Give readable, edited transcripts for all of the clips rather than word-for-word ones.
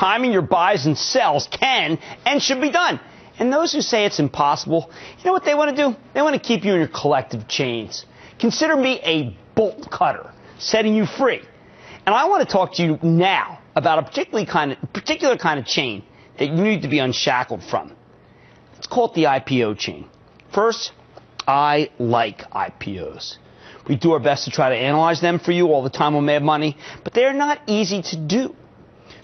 timing your buys and sells can and should be done. And those who say it's impossible, you know what they want to do? They want to keep you in your collective chains. Consider me a bolt cutter, setting you free. And I want to talk to you now about a particular kind of chain that you need to be unshackled from. Let's call it the IPO chain. First, I like IPOs. We do our best to try to analyze them for you all the time on Mad Money, but they're not easy to do.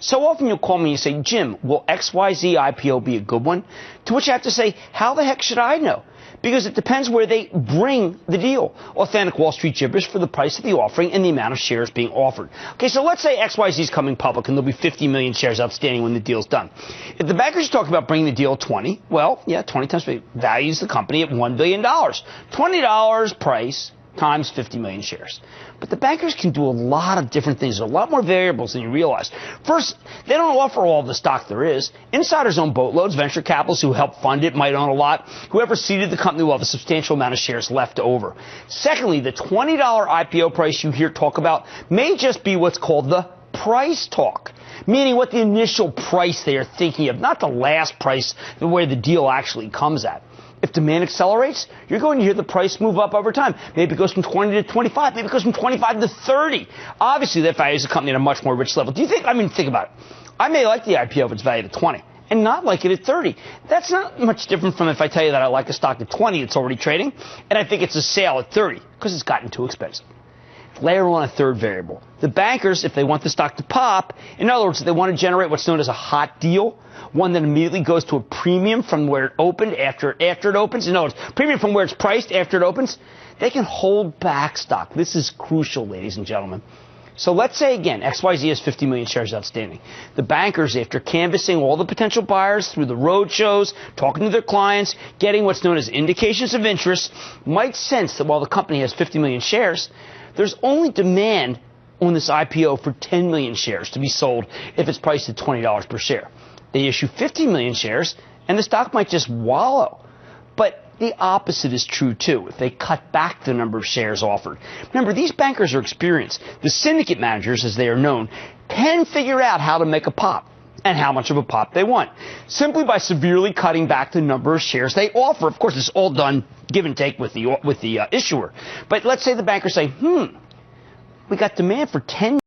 So often you'll call me and you say, Jim, will XYZ IPO be a good one? To which I have to say, how the heck should I know? Because it depends where they bring the deal. Authentic Wall Street gibberish for the price of the offering and the amount of shares being offered. Okay, so let's say XYZ is coming public and there'll be 50 million shares outstanding when the deal's done. If the bankers talk about bringing the deal at 20, well, yeah, 20 times values the company at $1 billion. $20 price times 50 million shares. But the bankers can do a lot of different things. There's a lot more variables than you realize. First, they don't offer all the stock there is. Insiders own boatloads. Venture capitalists who help fund it might own a lot. Whoever seeded the company will have a substantial amount of shares left over. Secondly, the $20 IPO price you hear talk about may just be what's called the price talk, meaning what the initial price they are thinking of, not the last price where the deal actually comes at. If demand accelerates, you're going to hear the price move up over time. Maybe it goes from 20 to 25. Maybe it goes from 25 to 30. Obviously, that values the company at a much more rich level. Think about it. I may like the IPO if it's valued at 20 and not like it at 30. That's not much different from if I tell you that I like a stock at 20 that's already trading, and I think it's a sale at 30 because it's gotten too expensive. Layer on a third variable. The bankers, if they want the stock to pop, in other words, if they want to generate what's known as a hot deal, one that immediately goes to a premium from where it opened after it opens. In other words, premium from where it's priced after it opens, they can hold back stock. This is crucial, ladies and gentlemen. So let's say, again, XYZ has 50 million shares outstanding. The bankers, after canvassing all the potential buyers through the road shows, talking to their clients, getting what's known as indications of interest, might sense that while the company has 50 million shares, there's only demand on this IPO for 10 million shares to be sold if it's priced at $20 per share. They issue 50 million shares, and the stock might just wallow. But the opposite is true, too, if they cut back the number of shares offered. Remember, these bankers are experienced. The syndicate managers, as they are known, can figure out how to make a pop and how much of a pop they want, simply by severely cutting back the number of shares they offer. Of course, it's all done give and take with the issuer. But let's say the bankers say, we got demand for 10